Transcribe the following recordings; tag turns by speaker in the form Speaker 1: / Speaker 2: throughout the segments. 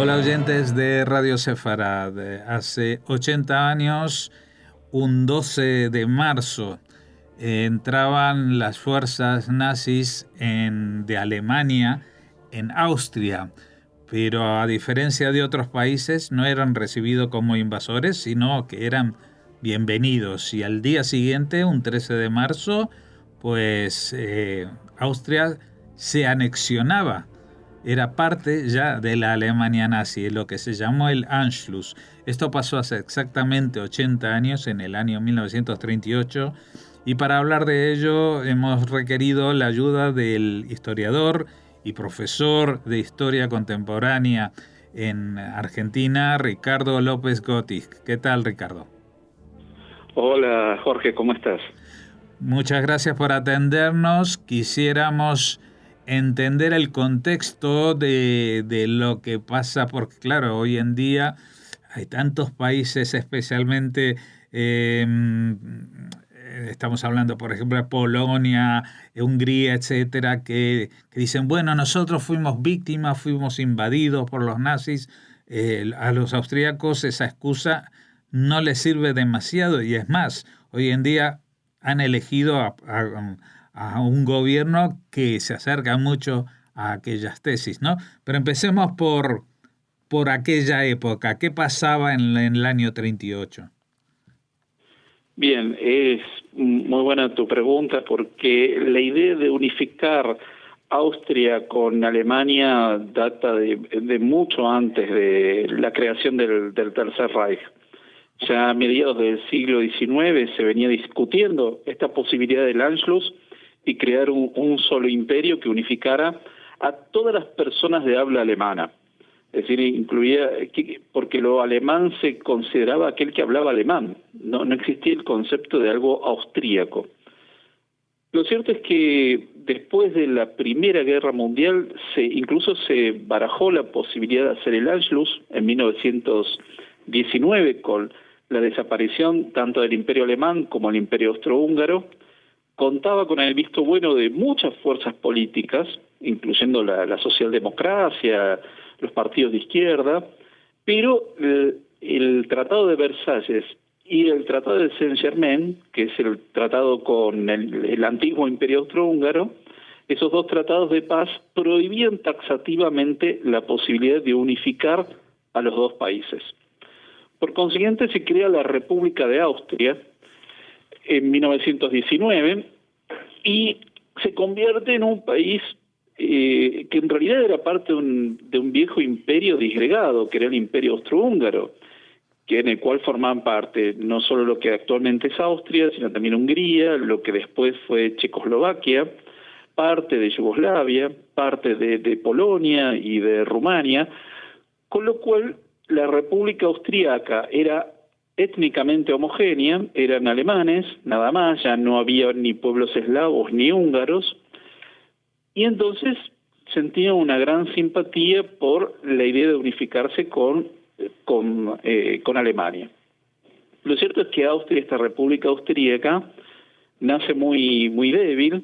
Speaker 1: Hola oyentes de Radio Sefarad. Hace 80 años, un 12 de marzo, entraban las fuerzas nazis de Alemania en Austria, pero a diferencia de otros países no eran recibidos como invasores, sino que eran bienvenidos. Y al día siguiente, un 13 de marzo, pues Austria se anexionaba, era parte ya de la Alemania nazi, lo que se llamó el Anschluss. Esto pasó hace exactamente 80 años, en el año 1938, y para hablar de ello hemos requerido la ayuda del historiador y profesor de Historia Contemporánea en Argentina, Ricardo López Gotti. ¿Qué tal, Ricardo?
Speaker 2: Hola, Jorge, ¿cómo estás?
Speaker 1: Muchas gracias por atendernos. Quisiéramos entender el contexto de lo que pasa, porque claro, hoy en día hay tantos países, especialmente estamos hablando, por ejemplo, de Polonia, Hungría, etcétera, que dicen, bueno, nosotros fuimos víctimas, fuimos invadidos por los nazis. A los austríacos esa excusa no les sirve demasiado, y es más, hoy en día han elegido a un gobierno que se acerca mucho a aquellas tesis, ¿no? Pero empecemos por aquella época. ¿Qué pasaba en el año 38?
Speaker 2: Bien, es muy buena tu pregunta porque la idea de unificar Austria con Alemania data de mucho antes de la creación del Tercer Reich. Ya a mediados del siglo XIX se venía discutiendo esta posibilidad del Anschluss y crear un solo imperio que unificara a todas las personas de habla alemana. Es decir, incluía, porque lo alemán se consideraba aquel que hablaba alemán, no existía el concepto de algo austríaco. Lo cierto es que después de la Primera Guerra Mundial incluso se barajó la posibilidad de hacer el Anschluss en 1919 con la desaparición tanto del Imperio Alemán como del Imperio Austrohúngaro. Contaba con el visto bueno de muchas fuerzas políticas, incluyendo la socialdemocracia, los partidos de izquierda, pero el Tratado de Versalles y el Tratado de Saint-Germain, que es el tratado con el antiguo Imperio Austrohúngaro, esos dos tratados de paz prohibían taxativamente la posibilidad de unificar a los dos países. Por consiguiente, se crea la República de Austria en 1919 y se convierte en un país que en realidad era parte de un viejo imperio disgregado, que era el Imperio Austrohúngaro, en el cual formaban parte no solo lo que actualmente es Austria, sino también Hungría, lo que después fue Checoslovaquia, parte de Yugoslavia, parte de Polonia y de Rumania, con lo cual la República Austriaca era étnicamente homogénea, eran alemanes, nada más, ya no había ni pueblos eslavos ni húngaros, y entonces sentía una gran simpatía por la idea de unificarse con Alemania. Lo cierto es que Austria, esta República Austríaca, nace muy débil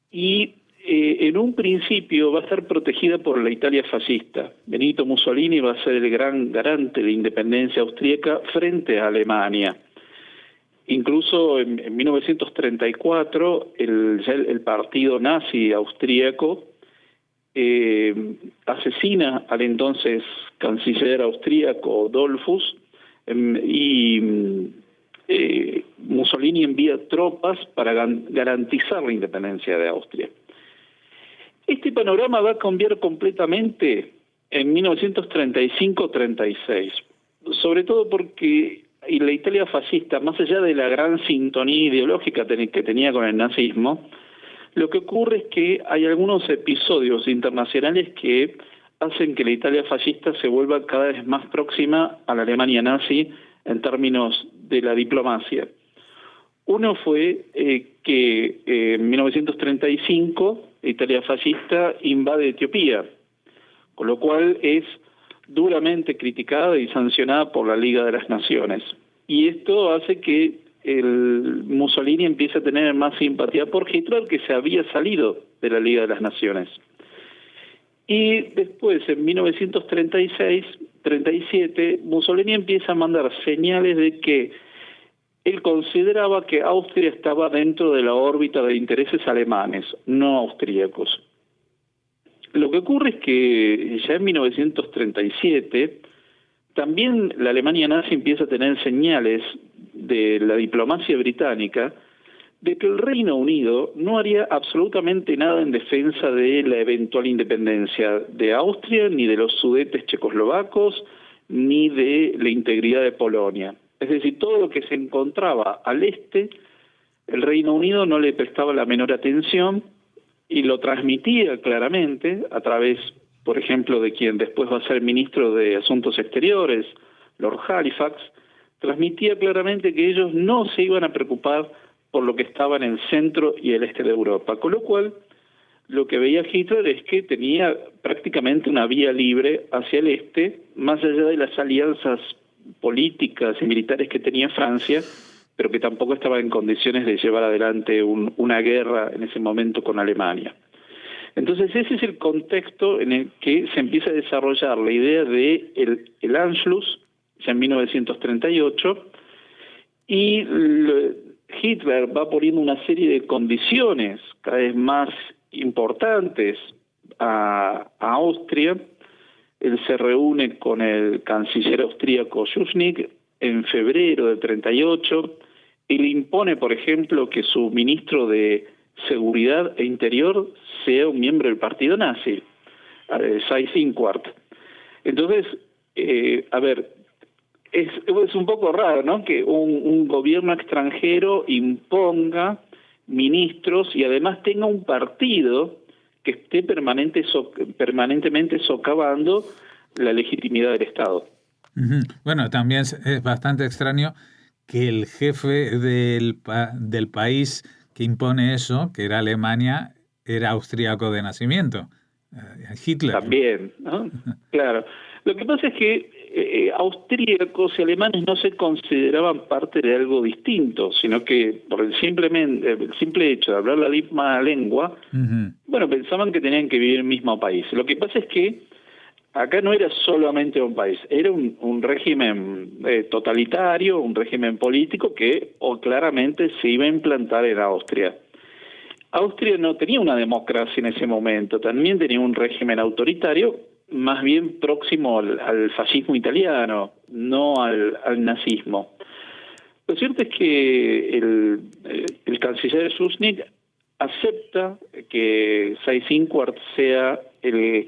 Speaker 2: y en un principio va a estar protegida por la Italia fascista. Benito Mussolini va a ser el gran garante de independencia austríaca frente a Alemania. Incluso en 1934 el partido nazi austríaco asesina al entonces canciller austríaco Dollfuss y Mussolini envía tropas para garantizar la independencia de Austria. Este panorama va a cambiar completamente en 1935-36, sobre todo porque la Italia fascista, más allá de la gran sintonía ideológica que tenía con el nazismo, lo que ocurre es que hay algunos episodios internacionales que hacen que la Italia fascista se vuelva cada vez más próxima a la Alemania nazi en términos de la diplomacia. Uno fue que en 1935 la Italia fascista invade Etiopía, con lo cual es duramente criticada y sancionada por la Liga de las Naciones. Y esto hace que Mussolini empiece a tener más simpatía por Hitler, que se había salido de la Liga de las Naciones. Y después, en 1936-37, Mussolini empieza a mandar señales de que él consideraba que Austria estaba dentro de la órbita de intereses alemanes, no austríacos. Lo que ocurre es que ya en 1937 también la Alemania nazi empieza a tener señales de la diplomacia británica de que el Reino Unido no haría absolutamente nada en defensa de la eventual independencia de Austria, ni de los Sudetes checoslovacos, ni de la integridad de Polonia. Es decir, todo lo que se encontraba al este, el Reino Unido no le prestaba la menor atención y lo transmitía claramente a través, por ejemplo, de quien después va a ser ministro de Asuntos Exteriores, Lord Halifax, transmitía claramente que ellos no se iban a preocupar por lo que estaba en el centro y el este de Europa, con lo cual lo que veía Hitler es que tenía prácticamente una vía libre hacia el este, más allá de las alianzas políticas y militares que tenía Francia, pero que tampoco estaba en condiciones de llevar adelante una guerra en ese momento con Alemania. Entonces ese es el contexto en el que se empieza a desarrollar la idea de el Anschluss, ya en 1938, y Hitler va poniendo una serie de condiciones cada vez más importantes a Austria. Él se reúne con el canciller austríaco Schuschnigg en febrero del 38 y le impone, por ejemplo, que su ministro de Seguridad e Interior sea un miembro del partido nazi, Seyss-Inquart. Entonces, es un poco raro, ¿no?, que un gobierno extranjero imponga ministros y además tenga un partido que esté permanentemente socavando la legitimidad del Estado.
Speaker 1: Bueno, también es bastante extraño que el jefe del país que impone eso, que era Alemania, era austríaco de nacimiento, Hitler.
Speaker 2: También, ¿no? Claro. Lo que pasa es que austríacos y alemanes no se consideraban parte de algo distinto, sino que por el simple hecho de hablar la misma lengua, bueno, pensaban que tenían que vivir en el mismo país. Lo que pasa es que acá no era solamente un país, era un régimen totalitario, un régimen político que claramente se iba a implantar en Austria. Austria no tenía una democracia en ese momento, también tenía un régimen autoritario, más bien próximo al fascismo italiano, no al nazismo. Lo cierto es que el canciller Schuschnigg acepta que Seyss-Inquart sea el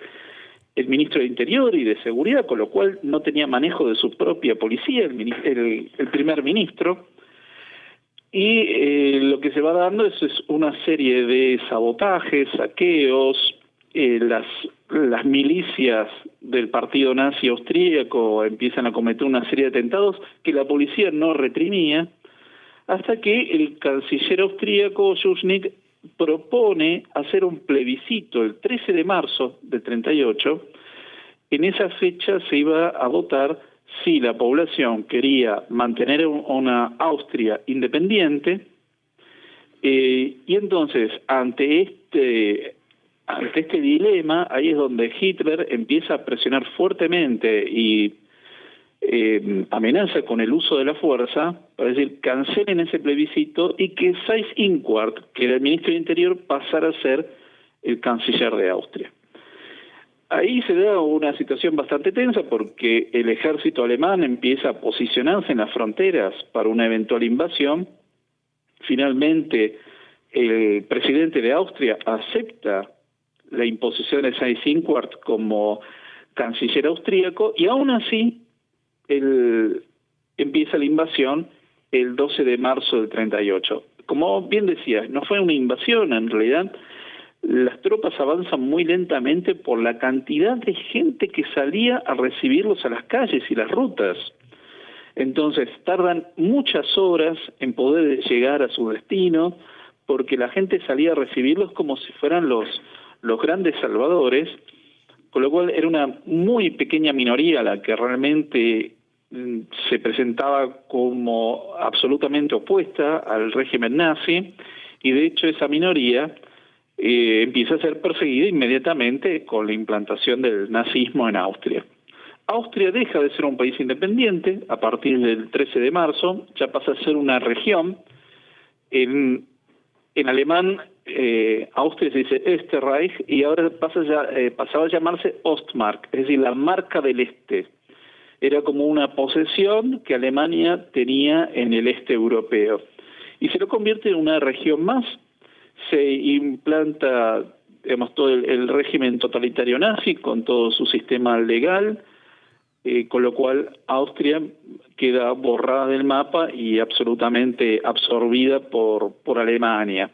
Speaker 2: ministro de Interior y de Seguridad, con lo cual no tenía manejo de su propia policía, el primer ministro, y lo que se va dando es una serie de sabotajes, saqueos, las milicias del partido nazi austríaco empiezan a cometer una serie de atentados que la policía no reprimía, hasta que el canciller austríaco Schuschnigg propone hacer un plebiscito el 13 de marzo del 38. En esa fecha se iba a votar si la población quería mantener una Austria independiente, y entonces ante este dilema, ahí es donde Hitler empieza a presionar fuertemente y amenaza con el uso de la fuerza, para decir, cancelen ese plebiscito y que Seyss-Inquart, que era el ministro de Interior, pasara a ser el canciller de Austria. Ahí se da una situación bastante tensa porque el ejército alemán empieza a posicionarse en las fronteras para una eventual invasión. Finalmente, el presidente de Austria acepta la imposición de Seyss-Inquart como canciller austríaco y aún así empieza la invasión el 12 de marzo del 38. Como bien decía, no fue una invasión, en realidad las tropas avanzan muy lentamente por la cantidad de gente que salía a recibirlos a las calles y las rutas. Entonces tardan muchas horas en poder llegar a su destino porque la gente salía a recibirlos como si fueran los grandes salvadores, con lo cual era una muy pequeña minoría la que realmente se presentaba como absolutamente opuesta al régimen nazi, y de hecho esa minoría empieza a ser perseguida inmediatamente con la implantación del nazismo en Austria. Austria deja de ser un país independiente a partir del 13 de marzo, ya pasa a ser una región. En alemán, Austria se dice Österreich y ahora pasaba a llamarse Ostmark, es decir, la marca del este. Era como una posesión que Alemania tenía en el este europeo. Y se lo convierte en una región más. Se implanta, digamos, todo el régimen totalitario nazi con todo su sistema legal, con lo cual Austria queda borrada del mapa y absolutamente absorbida por Alemania.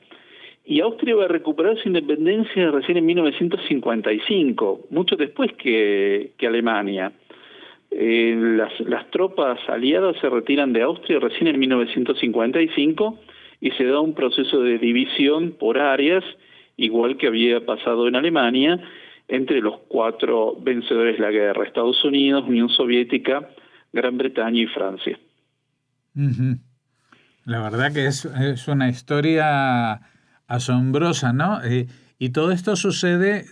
Speaker 2: Y Austria va a recuperar su independencia recién en 1955, mucho después que Alemania. Las tropas aliadas se retiran de Austria recién en 1955 y se da un proceso de división por áreas, igual que había pasado en Alemania, entre los 4 vencedores de la guerra: Estados Unidos, Unión Soviética, Gran Bretaña y Francia.
Speaker 1: Uh-huh. La verdad que es una historia asombrosa, ¿no? Y todo esto sucede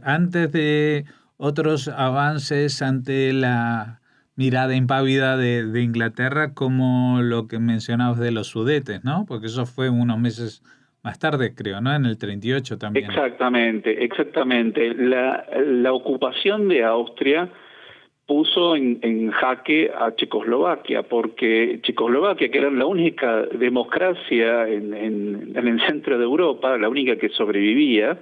Speaker 1: antes de otros avances ante la mirada impávida de Inglaterra, como lo que mencionabas de los Sudetes, ¿no? Porque eso fue unos meses más tarde, creo, ¿no? En el 38 también.
Speaker 2: Exactamente. La ocupación de Austria puso en jaque a Checoslovaquia, porque Checoslovaquia, que era la única democracia en el centro de Europa, la única que sobrevivía,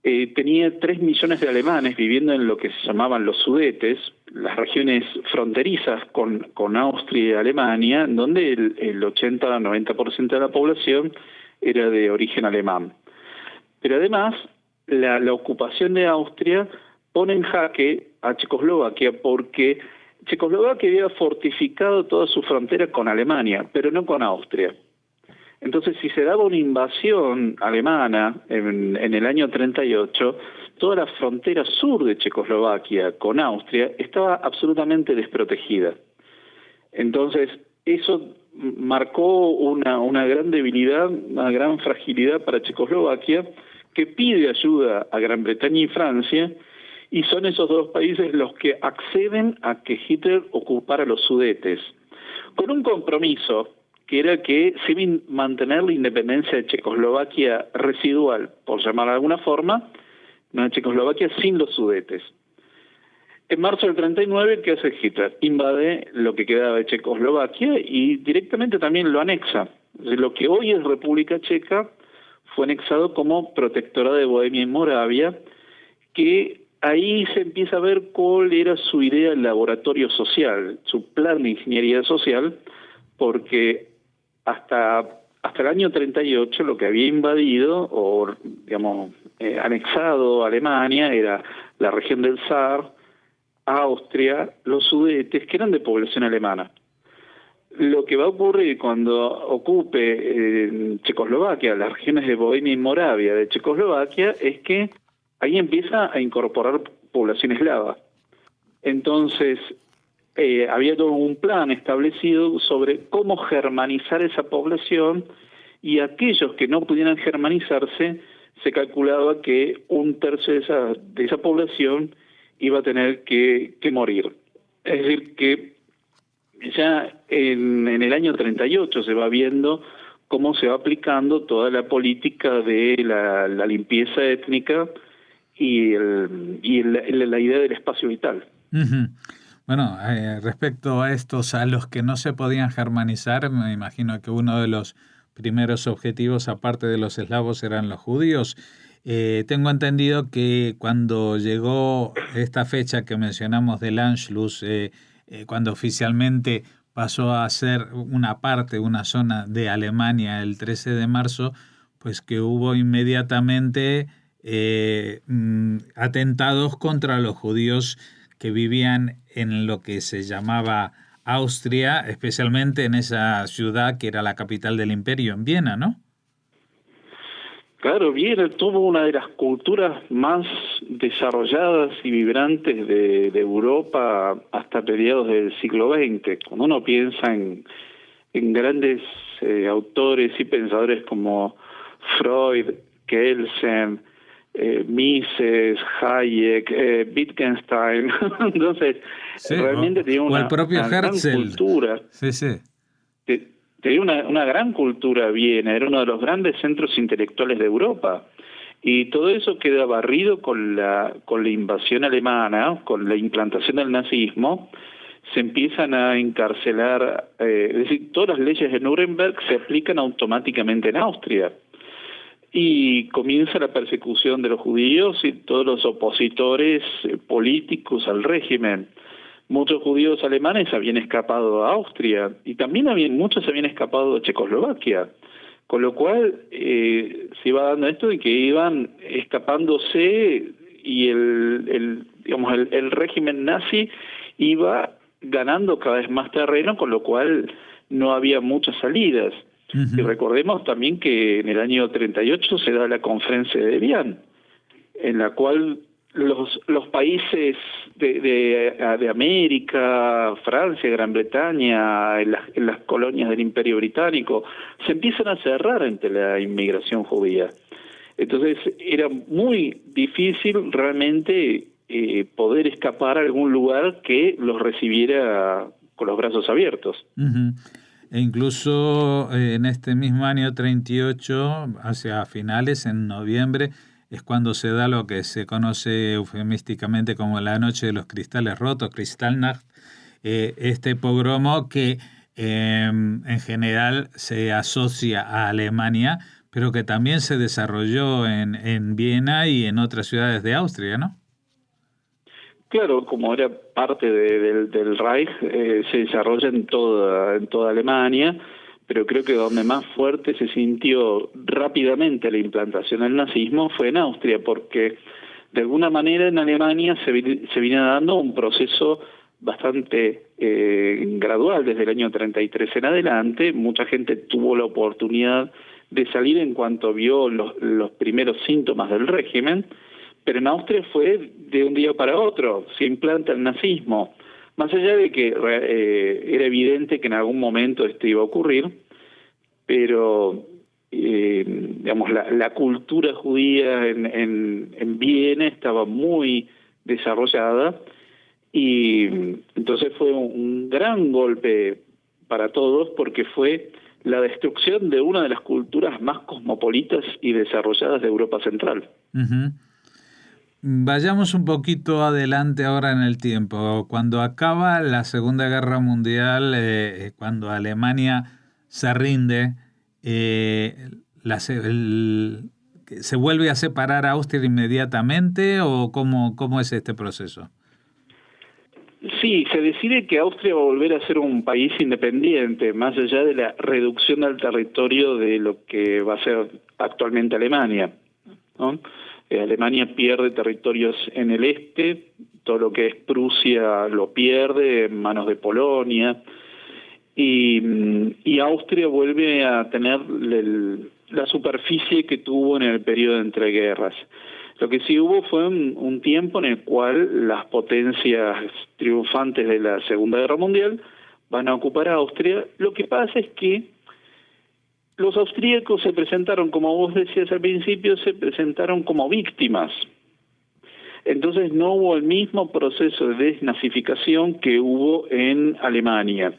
Speaker 2: tenía 3 millones de alemanes viviendo en lo que se llamaban los Sudetes, las regiones fronterizas con Austria y Alemania, donde el 80-90% de la población era de origen alemán. Pero además, la ocupación de Austria pone en jaque a Checoslovaquia, porque Checoslovaquia había fortificado toda su frontera con Alemania, pero no con Austria. Entonces, si se daba una invasión alemana en el año 38, toda la frontera sur de Checoslovaquia con Austria estaba absolutamente desprotegida. Entonces, eso marcó una gran debilidad, una gran fragilidad para Checoslovaquia, que pide ayuda a Gran Bretaña y Francia, y son esos 2 países los que acceden a que Hitler ocupara los Sudetes, con un compromiso que era que se iba a mantener la independencia de Checoslovaquia residual, por llamarla de alguna forma, una Checoslovaquia sin los Sudetes. En marzo del 39, ¿qué hace Hitler? Invade lo que quedaba de Checoslovaquia y directamente también lo anexa. Lo que hoy es República Checa fue anexado como protectorado de Bohemia y Moravia, que ahí se empieza a ver cuál era su idea del laboratorio social, su plan de ingeniería social, porque hasta el año 38 lo que había invadido o, digamos, anexado a Alemania era la región del Saar, Austria, los Sudetes, que eran de población alemana. Lo que va a ocurrir cuando ocupe Checoslovaquia, las regiones de Bohemia y Moravia de Checoslovaquia, es que ahí empieza a incorporar población eslava. Entonces, había todo un plan establecido sobre cómo germanizar esa población, y aquellos que no pudieran germanizarse, se calculaba que 1/3 de esa población iba a tener que morir. Es decir, que ya en el año 38 se va viendo cómo se va aplicando toda la política de la limpieza étnica y la idea del espacio vital.
Speaker 1: Uh-huh. Bueno, respecto a estos, a los que no se podían germanizar, me imagino que uno de los primeros objetivos, aparte de los eslavos, eran los judíos. Tengo entendido que cuando llegó esta fecha que mencionamos del Anschluss, cuando oficialmente pasó a ser una zona de Alemania el 13 de marzo, pues que hubo inmediatamente atentados contra los judíos que vivían en lo que se llamaba Austria, especialmente en esa ciudad que era la capital del imperio, en Viena, ¿no?
Speaker 2: Claro, Viena tuvo una de las culturas más desarrolladas y vibrantes de Europa hasta mediados del siglo XX. Cuando uno piensa en grandes autores y pensadores como Freud, Kelsen, Mises, Hayek, Wittgenstein. Entonces,
Speaker 1: sí,
Speaker 2: realmente tenía
Speaker 1: o el propio
Speaker 2: una gran cultura.
Speaker 1: Sí, sí.
Speaker 2: Tenía una gran cultura Viena, era uno de los grandes centros intelectuales de Europa. Y todo eso queda barrido con la invasión alemana, con la implantación del nazismo. Se empiezan a encarcelar, es decir, todas las leyes de Nuremberg se aplican automáticamente en Austria. Y comienza la persecución de los judíos y todos los opositores políticos al régimen. Muchos judíos alemanes habían escapado a Austria y también muchos habían escapado a Checoslovaquia, con lo cual se iba dando esto de que iban escapándose y el régimen nazi iba ganando cada vez más terreno, con lo cual no había muchas salidas. Y recordemos también que en el año 38 se da la conferencia de Evian, en la cual los países de América, Francia, Gran Bretaña, en las colonias del Imperio Británico, se empiezan a cerrar ante la inmigración judía. Entonces era muy difícil realmente poder escapar a algún lugar que los recibiera con los brazos abiertos.
Speaker 1: E incluso en este mismo año 38, hacia finales, en noviembre, es cuando se da lo que se conoce eufemísticamente como la Noche de los Cristales Rotos, Kristallnacht, este pogromo que en general se asocia a Alemania, pero que también se desarrolló en Viena y en otras ciudades de Austria, ¿no?
Speaker 2: Claro, como era parte del Reich, se desarrolla en toda Alemania, pero creo que donde más fuerte se sintió rápidamente la implantación del nazismo fue en Austria, porque de alguna manera en Alemania se viene dando un proceso bastante gradual desde el año 33 en adelante. Mucha gente tuvo la oportunidad de salir en cuanto vio los primeros síntomas del régimen, pero en Austria fue de un día para otro, se implanta el nazismo. Más allá de que era evidente que en algún momento esto iba a ocurrir, pero la cultura judía en Viena estaba muy desarrollada y entonces fue un gran golpe para todos porque fue la destrucción de una de las culturas más cosmopolitas y desarrolladas de Europa Central.
Speaker 1: Vayamos un poquito adelante ahora en el tiempo. Cuando acaba la Segunda Guerra Mundial, cuando Alemania se rinde, ¿se vuelve a separar a Austria inmediatamente o cómo es este proceso?
Speaker 2: Sí, se decide que Austria va a volver a ser un país independiente, más allá de la reducción del territorio de lo que va a ser actualmente Alemania, ¿no? Alemania pierde territorios en el este, todo lo que es Prusia lo pierde en manos de Polonia, y Austria vuelve a tener la superficie que tuvo en el periodo de entreguerras. Lo que sí hubo fue un tiempo en el cual las potencias triunfantes de la Segunda Guerra Mundial van a ocupar a Austria. Lo que pasa es que los austríacos se presentaron, como vos decías al principio, se presentaron como víctimas. Entonces no hubo el mismo proceso de desnazificación que hubo en Alemania.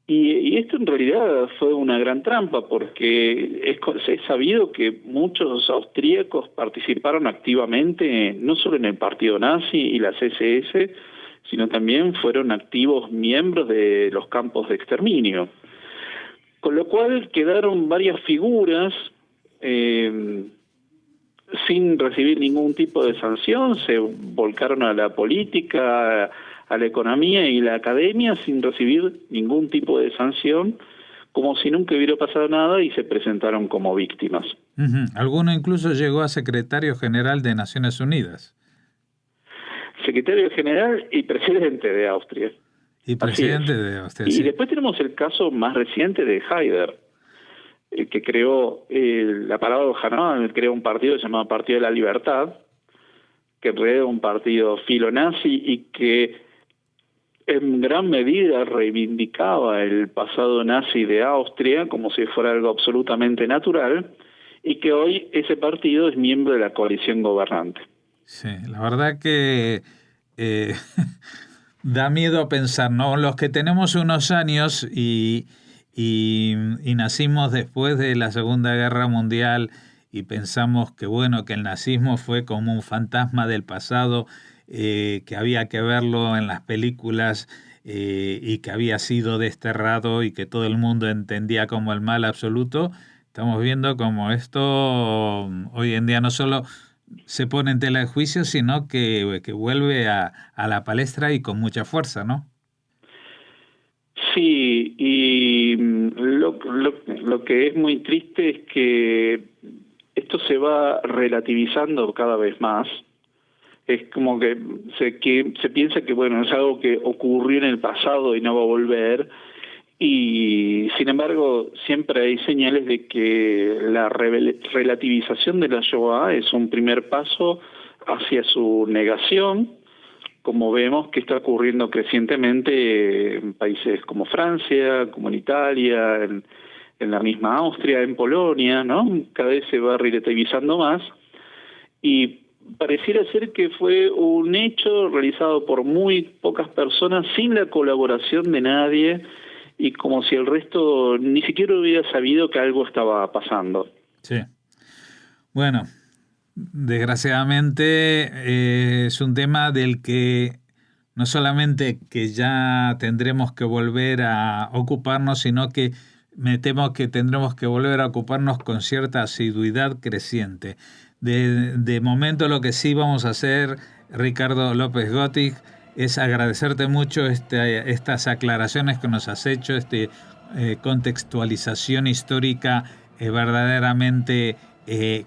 Speaker 2: Y esto en realidad fue una gran trampa, porque es sabido que muchos austríacos participaron activamente, no solo en el partido nazi y las SS, sino también fueron activos miembros de los campos de exterminio. Con lo cual quedaron varias figuras sin recibir ningún tipo de sanción, se volcaron a la política, a la economía y la academia sin recibir ningún tipo de sanción, como si nunca hubiera pasado nada, y se presentaron como víctimas.
Speaker 1: Alguno incluso llegó a secretario general de Naciones Unidas.
Speaker 2: Secretario general y presidente de Austria.
Speaker 1: Y presidente de Austria,
Speaker 2: Y
Speaker 1: sí.
Speaker 2: después tenemos el caso más reciente de Haider, que creó la palabra Hanover, creó un partido llamado Partido de la Libertad, que en realidad era un partido filonazi y que en gran medida reivindicaba el pasado nazi de Austria como si fuera algo absolutamente natural, y que hoy ese partido es miembro de la coalición gobernante.
Speaker 1: Sí, la verdad que da miedo pensar, ¿no? Los que tenemos unos años y nacimos después de la Segunda Guerra Mundial y pensamos que, bueno, que el nazismo fue como un fantasma del pasado, que había que verlo en las películas, y que había sido desterrado y que todo el mundo entendía como el mal absoluto. Estamos viendo como esto hoy en día no solo se pone en tela de juicio, sino que vuelve a la palestra y con mucha fuerza, ¿no?
Speaker 2: Sí, y lo que es muy triste es que esto se va relativizando cada vez más. Es como que se piensa que, bueno, es algo que ocurrió en el pasado y no va a volver, y sin embargo siempre hay señales de que la relativización de la Shoah es un primer paso hacia su negación, como vemos que está ocurriendo crecientemente en países como Francia, como en Italia, en la misma Austria, en Polonia, ¿no? Cada vez se va relativizando más, y pareciera ser que fue un hecho realizado por muy pocas personas sin la colaboración de nadie, y como si el resto ni siquiera hubiera sabido que algo estaba pasando.
Speaker 1: Sí. Bueno, desgraciadamente es un tema del que no solamente que ya tendremos que volver a ocuparnos, sino que me temo que tendremos que volver a ocuparnos con cierta asiduidad creciente. De momento lo que sí vamos a hacer, Ricardo López Gottig, es agradecerte mucho estas aclaraciones que nos has hecho, contextualización histórica verdaderamente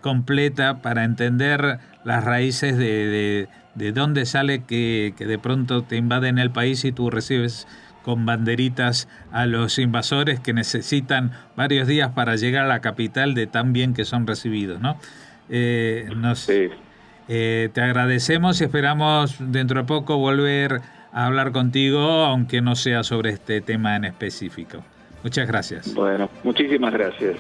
Speaker 1: completa para entender las raíces de dónde sale que de pronto te invaden el país y tú recibes con banderitas a los invasores que necesitan varios días para llegar a la capital de tan bien que son recibidos, ¿no? Sí. Te agradecemos y esperamos dentro de poco volver a hablar contigo, aunque no sea sobre este tema en específico. Muchas gracias.
Speaker 2: Bueno, muchísimas gracias.